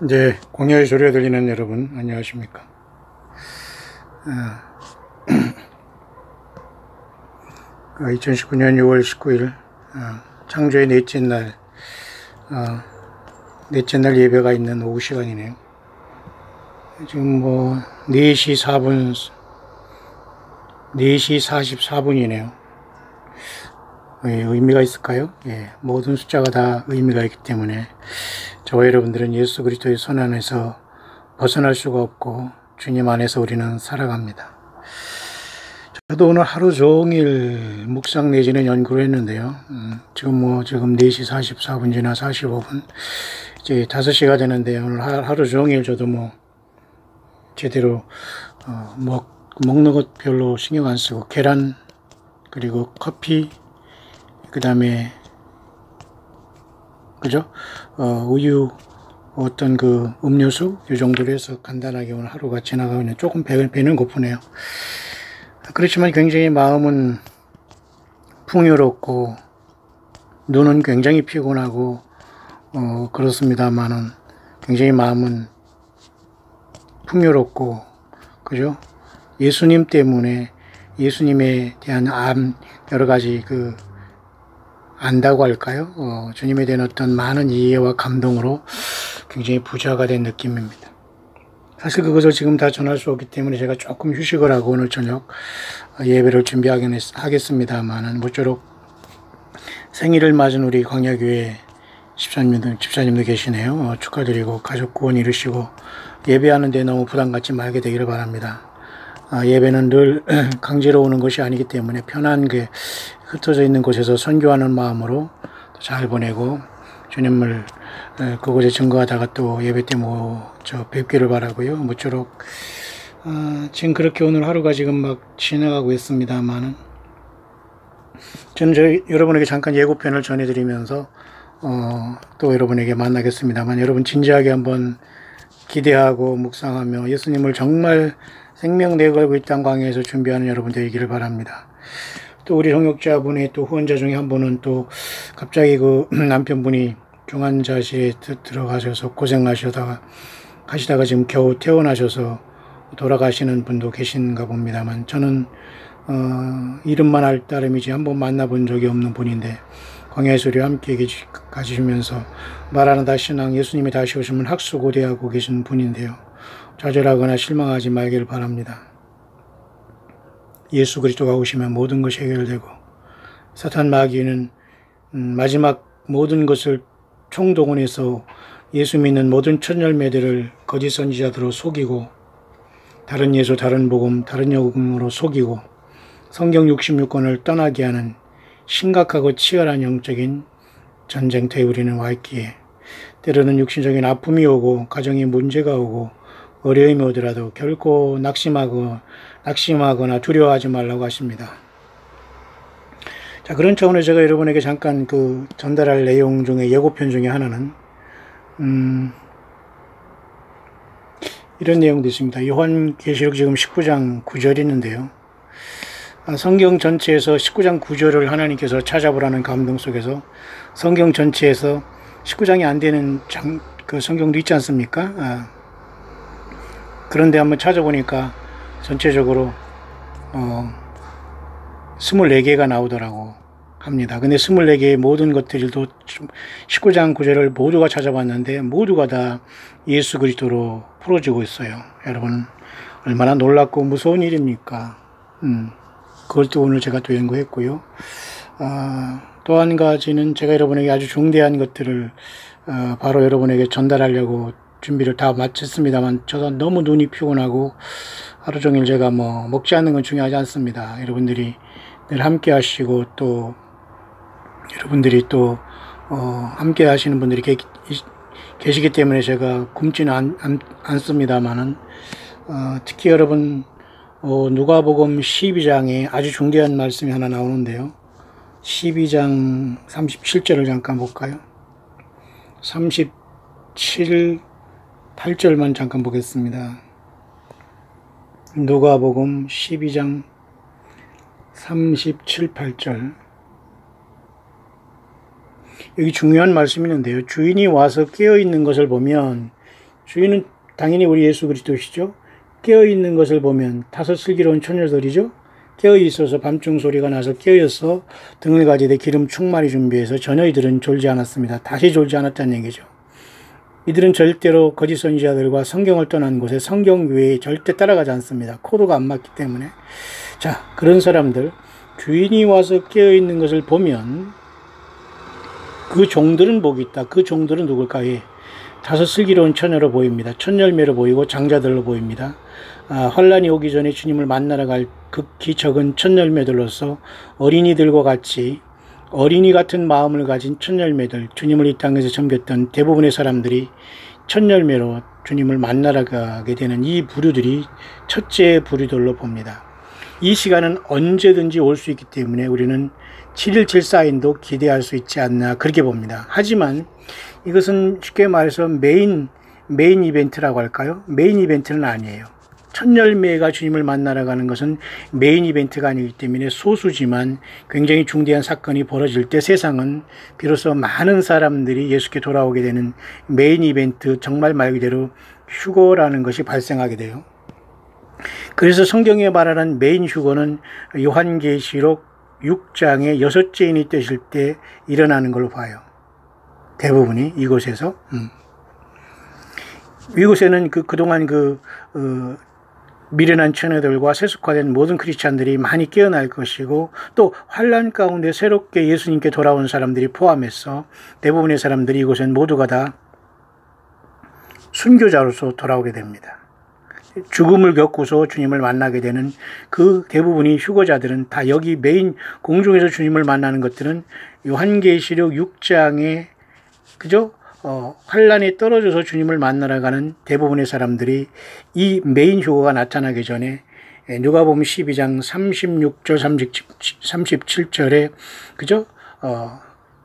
이제 공야의 소리가 들리는 여러분 안녕하십니까. 2019년 6월 19일 창조의 넷째 날 예배가 있는 오후 시간이네요. 지금 4시 44분이네요. 의미가 있을까요? 모든 숫자가 다 의미가 있기 때문에 저와 여러분들은 예수 그리스도의 손 안에서 벗어날 수가 없고 주님 안에서 우리는 살아갑니다. 저도 오늘 하루 종일 묵상 내지는 연구를 했는데요. 지금 4시 44분 지나 45분 이제 5시가 되는데 오늘 하루 종일 저도 제대로 먹는 것 별로 신경 안 쓰고 계란 그리고 커피 그 다음에 우유 어떤 음료수 이 정도로 해서 간단하게 오늘 하루가 지나가고 있는 조금 배는 고프네요. 그렇지만 굉장히 마음은 풍요롭고 눈은 굉장히 피곤하고 그렇습니다만은 굉장히 마음은 풍요롭고 예수님 때문에 예수님에 대한 여러 가지 안다고 할까요? 주님에 대한 어떤 많은 이해와 감동으로 굉장히 부자가 된 느낌입니다. 사실 그것을 지금 다 전할 수 없기 때문에 제가 조금 휴식을 하고 오늘 저녁 예배를 준비하겠습니다만은 모쪼록 생일을 맞은 우리 광야교회 집사님도 계시네요. 축하드리고 가족 구원 이루시고 예배하는데 너무 부담 갖지 말게 되기를 바랍니다. 예배는 늘 강제로 오는 것이 아니기 때문에 편안하게 흩어져 있는 곳에서 선교하는 마음으로 잘 보내고 주님을 그곳에 증거하다가 또 예배 때 뵙기를 바라고요. 모쪼록 지금 그렇게 오늘 하루가 지금 지나가고 있습니다만은 저는 여러분에게 잠깐 예고편을 전해드리면서 또 여러분에게 만나겠습니다만 여러분 진지하게 한번 기대하고 묵상하며 예수님을 정말 생명 내걸고 이 땅 광야에서 준비하는 여러분 되기를 바랍니다. 또 우리 동역자분의 또 후원자 중에 한 분은 또 갑자기 남편분이 중환자실에 들어가셔서 고생하시다가 지금 겨우 퇴원하셔서 돌아가시는 분도 계신가 봅니다만 저는 이름만 알 따름이지 한번 만나본 적이 없는 분인데 광야의 소리와 함께 가지시면서 말하는 신앙 예수님이 다시 오시면 학수고대하고 계신 분인데요. 좌절하거나 실망하지 말기를 바랍니다. 예수 그리스도가 오시면 모든 것이 해결되고 사탄 마귀는 마지막 모든 것을 총동원해서 예수 믿는 모든 천열매들을 거짓 선지자들로 속이고 다른 예수, 다른 복음, 다른 복음으로 속이고 성경 66권을 떠나게 하는 심각하고 치열한 영적인 전쟁터에 우리는 와 있기에 때로는 육신적인 아픔이 오고 가정에 문제가 오고 어려움이 오더라도 결코 낙심하거나 두려워하지 말라고 하십니다. 자, 그런 차원에서 제가 여러분에게 잠깐 전달할 내용 중에 예고편 중에 하나는 이런 내용도 있습니다. 요한계시록 지금 19장 9절이 있는데요. 성경 전체에서 19장 9절을 하나님께서 찾아보라는 감동 속에서 성경 전체에서 19장이 안 되는 성경도 있지 않습니까? 그런데 한번 찾아보니까 전체적으로 24개가 나오더라고 합니다. 근데 24개의 모든 것들도 19장 9절을 모두가 찾아봤는데 모두가 다 예수 그리스도로 풀어지고 있어요. 여러분 얼마나 놀랍고 무서운 일입니까? 그것도 오늘 제가 또 연구했고요. 또 한 가지는 제가 여러분에게 아주 중대한 것들을 바로 여러분에게 전달하려고 준비를 다 마쳤습니다만 저도 너무 눈이 피곤하고 하루 종일 제가 먹지 않는 건 중요하지 않습니다. 여러분들이 늘 함께 하시고 또 여러분들이 또 함께 하시는 분들이 계시기 때문에 제가 굶지는 않습니다만은 특히 여러분 누가복음 12장에 아주 중대한 말씀이 하나 나오는데요. 12장 37절을 잠깐 볼까요? 8절만 잠깐 보겠습니다. 누가복음 12장 37, 8절 여기 중요한 말씀이 있는데요. 주인이 와서 깨어있는 것을 보면 주인은 당연히 우리 예수 그리스도시죠. 깨어있는 것을 보면 다섯 슬기로운 처녀들이죠. 깨어있어서 밤중 소리가 나서 깨어서 등을 가지되 기름 충만히 준비해서 전혀 이들은 졸지 않았습니다. 다시 졸지 않았다는 얘기죠. 이들은 절대로 거짓 선지자들과 성경을 떠난 곳에 성경 외에 절대 따라가지 않습니다. 코드가 안 맞기 때문에. 자, 그런 사람들, 주인이 와서 깨어있는 것을 보면 그 종들은 복이 있다. 그 종들은 누굴까요? 다섯 슬기로운 처녀로 보입니다. 첫 열매로 보이고 장자들로 보입니다. 환란이 오기 전에 주님을 만나러 갈 극히 적은 첫 열매들로서 어린이들과 같이 어린이 같은 마음을 가진 첫 열매들, 주님을 이 땅에서 섬겼던 대부분의 사람들이 첫 열매로 주님을 만나러 가게 되는 이 부류들이 첫째 부류들로 봅니다. 이 시간은 언제든지 올 수 있기 때문에 우리는 7.17 사인도 기대할 수 있지 않나 그렇게 봅니다. 하지만 이것은 쉽게 말해서 메인 이벤트라고 할까요? 메인 이벤트는 아니에요. 첫 열매가 주님을 만나러 가는 것은 메인 이벤트가 아니기 때문에 소수지만 굉장히 중대한 사건이 벌어질 때 세상은 비로소 많은 사람들이 예수께 돌아오게 되는 메인 이벤트, 정말 말 그대로 휴거라는 것이 발생하게 돼요. 그래서 성경에 말하는 메인 휴거는 요한계시록 6장의 여섯째인이 떼실 때 일어나는 걸로 봐요. 대부분이 이곳에서. 이곳에는 그동안 미련한 처녀들과 세속화된 모든 크리스찬들이 많이 깨어날 것이고 또 환란 가운데 새롭게 예수님께 돌아온 사람들이 포함해서 대부분의 사람들이 이곳엔 모두가 다 순교자로서 돌아오게 됩니다. 죽음을 겪고서 주님을 만나게 되는 그 대부분이 휴거자들은 다 여기 메인 공중에서 주님을 만나는 것들은 요한계시록 6장에 그죠? 환란에 떨어져서 주님을 만나러 가는 대부분의 사람들이 이 메인 휴거가 나타나기 전에 누가복음 12장 36절 37절에 그죠?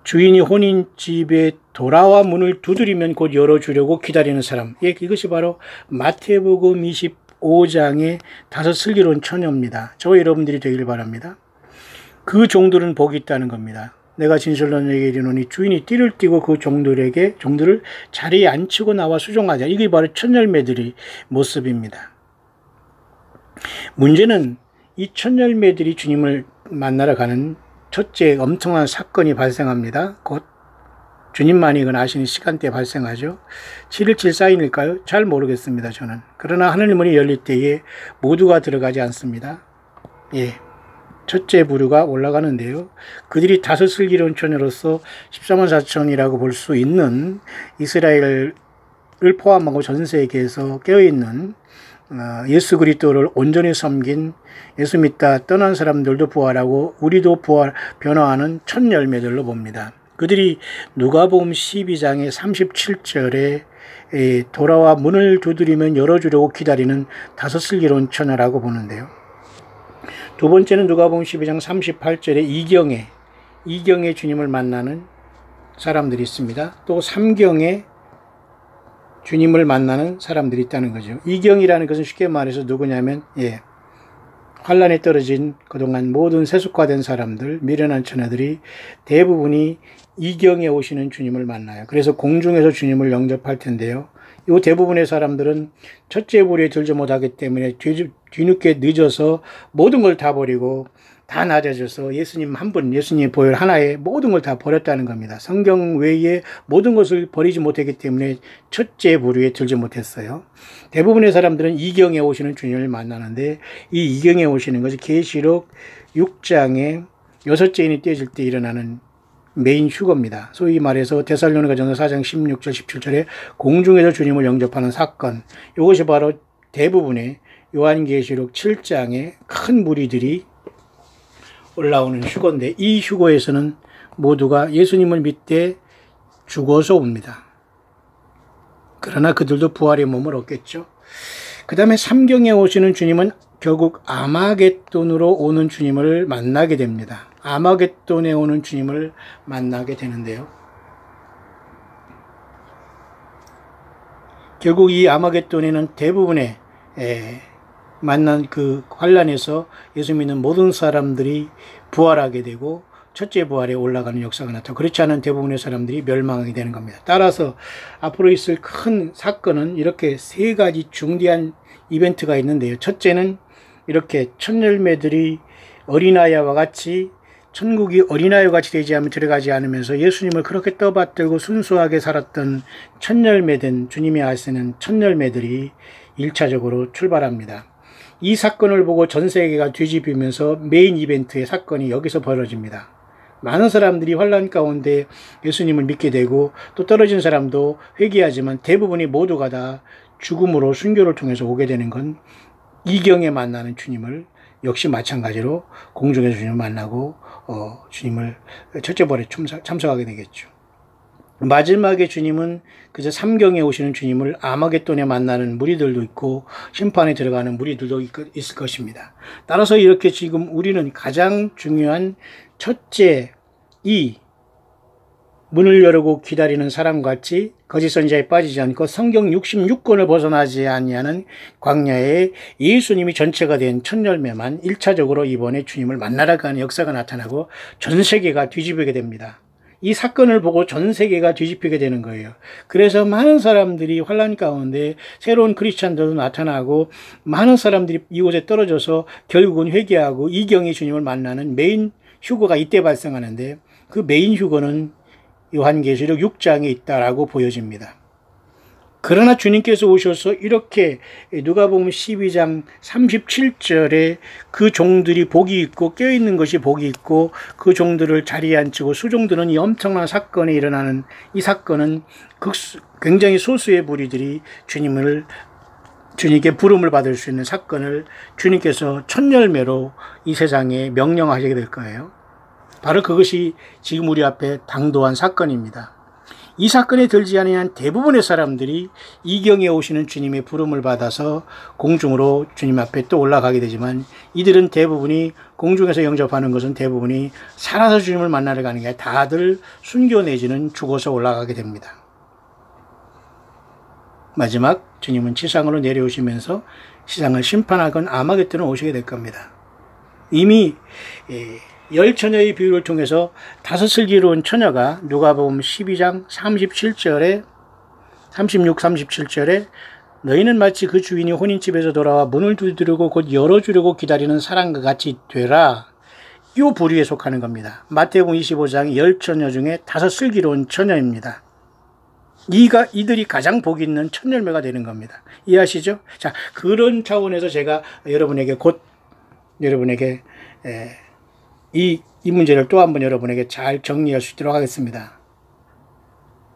주인이 혼인집에 돌아와 문을 두드리면 곧 열어주려고 기다리는 사람. 예, 이것이 바로 마태복음 25장의 다섯 슬기로운 처녀입니다. 저와 여러분들이 되길 바랍니다. 그 종들은 복이 있다는 겁니다. 내가 진실로 너에게 이르노니 주인이 띠를 띠고 그 종들을 자리에 앉히고 나와 수종하자. 이게 바로 첫 열매들의 모습입니다. 문제는 이 첫 열매들이 주님을 만나러 가는 첫째 엄청난 사건이 발생합니다. 곧 주님만이 그건 아시는 시간대에 발생하죠. 7.17 사인일까요? 잘 모르겠습니다. 저는. 그러나 하늘의 문이 열릴 때에 모두가 들어가지 않습니다. 예. 첫째 부류가 올라가는데요. 그들이 다섯 슬기로운 처녀로서 14만 4천이라고 볼 수 있는 이스라엘을 포함하고 전 세계에서 깨어있는 예수 그리스도를 온전히 섬긴 예수 믿다 떠난 사람들도 부활하고 우리도 변화하는 첫 열매들로 봅니다. 그들이 누가복음 12장의 37절에 돌아와 문을 두드리면 열어주려고 기다리는 다섯 슬기로운 처녀라고 보는데요. 두 번째는 누가복음 12장 38절에 이경에 주님을 만나는 사람들이 있습니다. 또 3경에 주님을 만나는 사람들이 있다는 거죠. 이경이라는 것은 쉽게 말해서 누구냐면 환란에 떨어진 그동안 모든 세속화된 사람들, 미련한 처녀들이 대부분이 이경에 오시는 주님을 만나요. 그래서 공중에서 주님을 영접할 텐데요. 이 대부분의 사람들은 첫째 부류에 들지 못하기 때문에 뒤늦게 늦어서 모든 걸 다 버리고 다 낮아져서 예수님 한 분, 예수님의 보혈 하나에 모든 걸 다 버렸다는 겁니다. 성경 외에 모든 것을 버리지 못했기 때문에 첫째 부류에 들지 못했어요. 대부분의 사람들은 이경에 오시는 주님을 만나는데 이 이경에 오시는 것이 계시록 6장에 여섯째인이 떼질 때 일어나는 메인 휴거입니다. 소위 말해서 데살로니가전서 4장 16절 17절에 공중에서 주님을 영접하는 사건, 이것이 바로 대부분의 요한계시록 7장의 큰 무리들이 올라오는 휴거인데 이 휴거에서는 모두가 예수님을 믿되 죽어서 옵니다. 그러나 그들도 부활의 몸을 얻겠죠. 그 다음에 3경에 오시는 주님은 결국 아마겟돈으로 오는 주님을 만나게 됩니다. 아마겟돈에 오는 주님을 만나게 되는데요. 결국 이 아마겟돈에는 대부분의 만난 그 환란에서 예수 믿는 모든 사람들이 부활하게 되고 첫째 부활에 올라가는 역사가 나타나고 그렇지 않은 대부분의 사람들이 멸망하게 되는 겁니다. 따라서 앞으로 있을 큰 사건은 이렇게 세 가지 중대한 이벤트가 있는데요. 첫째는 이렇게 첫 열매들이 어린아이와 같이 천국이 어린아이와 같이 되지 않으면 들어가지 않으면서 예수님을 그렇게 떠받들고 순수하게 살았던 첫 열매된 주님이 하시는 첫 열매들이 1차적으로 출발합니다. 이 사건을 보고 전 세계가 뒤집히면서 메인 이벤트의 사건이 여기서 벌어집니다. 많은 사람들이 환난 가운데 예수님을 믿게 되고 또 떨어진 사람도 회개하지만 대부분이 모두가 다 죽음으로 순교를 통해서 오게 되는 건 이경에 만나는 주님을 역시 마찬가지로 공중에서 주님을 만나고 주님을 첫째 부활에 참석하게 되겠죠. 마지막에 주님은 그저 삼경에 오시는 주님을 아마겟돈에 만나는 무리들도 있고 심판에 들어가는 무리들도 있을 것입니다. 따라서 이렇게 지금 우리는 가장 중요한 첫째 이 문을 열고 기다리는 사람같이 거짓 선지자에 빠지지 않고 성경 66권을 벗어나지 아니하는 광야에 예수님이 전체가 된 첫 열매만 1차적으로 이번에 주님을 만나러 가는 역사가 나타나고 전 세계가 뒤집히게 됩니다. 이 사건을 보고 전 세계가 뒤집히게 되는 거예요. 그래서 많은 사람들이 환난 가운데 새로운 크리스찬들도 나타나고 많은 사람들이 이곳에 떨어져서 결국은 회개하고 이경의 주님을 만나는 메인 휴거가 이때 발생하는데 그 메인 휴거는 요한계시록 6장에 있다라고 보여집니다. 그러나 주님께서 오셔서 이렇게 누가복음 12장 37절에 그 종들이 복이 있고 껴있는 것이 복이 있고 그 종들을 자리에 앉히고 수종들은 이 엄청난 사건이 일어나는 이 사건은 굉장히 소수의 무리들이 주님께 부름을 받을 수 있는 사건을 주님께서 첫 열매로 이 세상에 명령하시게 될 거예요. 바로 그것이 지금 우리 앞에 당도한 사건입니다. 이 사건에 들지 아니한 대부분의 사람들이 이경에 오시는 주님의 부름을 받아서 공중으로 주님 앞에 또 올라가게 되지만 이들은 대부분이 공중에서 영접하는 것은 대부분이 살아서 주님을 만나러 가는 게 아니라 다들 순교 내지는 죽어서 올라가게 됩니다. 마지막 주님은 지상으로 내려오시면서 세상을 심판하건 아마겟돈에 오시게 될 겁니다. 이미 열 처녀의 비유를 통해서 다섯 슬기로운 처녀가 누가복음 12장 37절에 36, 37절에 너희는 마치 그 주인이 혼인집에서 돌아와 문을 두드리고 곧 열어주려고 기다리는 사람과 같이 되라. 이 부류에 속하는 겁니다. 마태복음 25장 열 처녀 중에 다섯 슬기로운 처녀입니다. 이들이 가장 복이 있는 첫 열매가 되는 겁니다. 이해하시죠? 자, 그런 차원에서 제가 여러분에게 이 문제를 또 한번 여러분에게 잘 정리할 수 있도록 하겠습니다.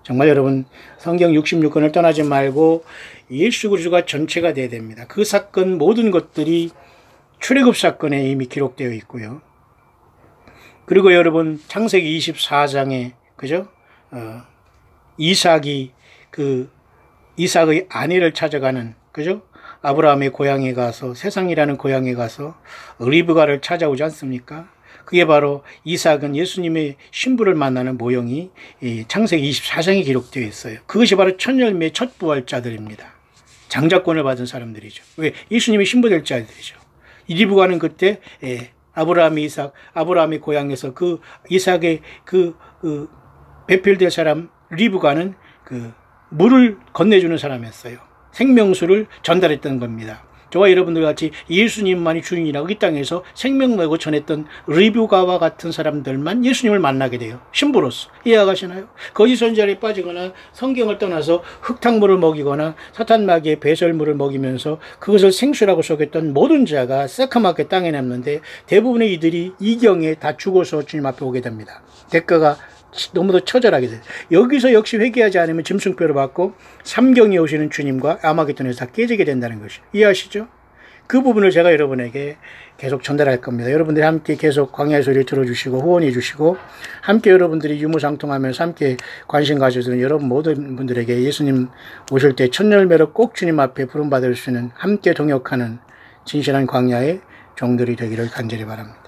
정말 여러분 성경 66권을 떠나지 말고 예수 그리스도가 전체가 돼야 됩니다. 그 사건 모든 것들이 출애굽 사건에 이미 기록되어 있고요. 그리고 여러분 창세기 24장에 그죠? 이삭의 아내를 찾아가는 그죠? 아브라함의 고향에 가서 세상이라는 고향에 가서 리브가를 찾아오지 않습니까? 그게 바로 이삭은 예수님의 신부를 만나는 모형이 창세기 24장에 기록되어 있어요. 그것이 바로 첫 열매 첫 부활자들입니다. 장자권을 받은 사람들이죠. 왜? 예수님의 신부 될 자들이죠. 리브가는 그때 아브라함의 고향에서 그 이삭의 배필될 사람 리브가는 그 물을 건네주는 사람이었어요. 생명수를 전달했던 겁니다. 저와 여러분들 같이 예수님만이 주인이라고 이 땅에서 생명 내고 전했던 리브가와 같은 사람들만 예수님을 만나게 돼요. 신부로서. 이해하시나요? 거짓 선지자에 빠지거나 성경을 떠나서 흙탕물을 먹이거나 사탄마귀의 배설물을 먹이면서 그것을 생수라고 속였던 모든 자가 새카맣게 땅에 남는데 대부분의 이들이 이경에 다 죽어서 주님 앞에 오게 됩니다. 대가가 너무도 처절하게 돼요. 여기서 역시 회개하지 않으면 짐승표를 받고 삼경에 오시는 주님과 아마겟돈에서 다 깨지게 된다는 것이죠. 이해하시죠? 그 부분을 제가 여러분에게 계속 전달할 겁니다. 여러분들이 함께 계속 광야의 소리를 들어주시고 후원해 주시고 함께 여러분들이 유무상통하면서 함께 관심 가져주는 여러분 모든 분들에게 예수님 오실 때 첫 열매로 꼭 주님 앞에 부름받을 수 있는 함께 동역하는 진실한 광야의 종들이 되기를 간절히 바랍니다.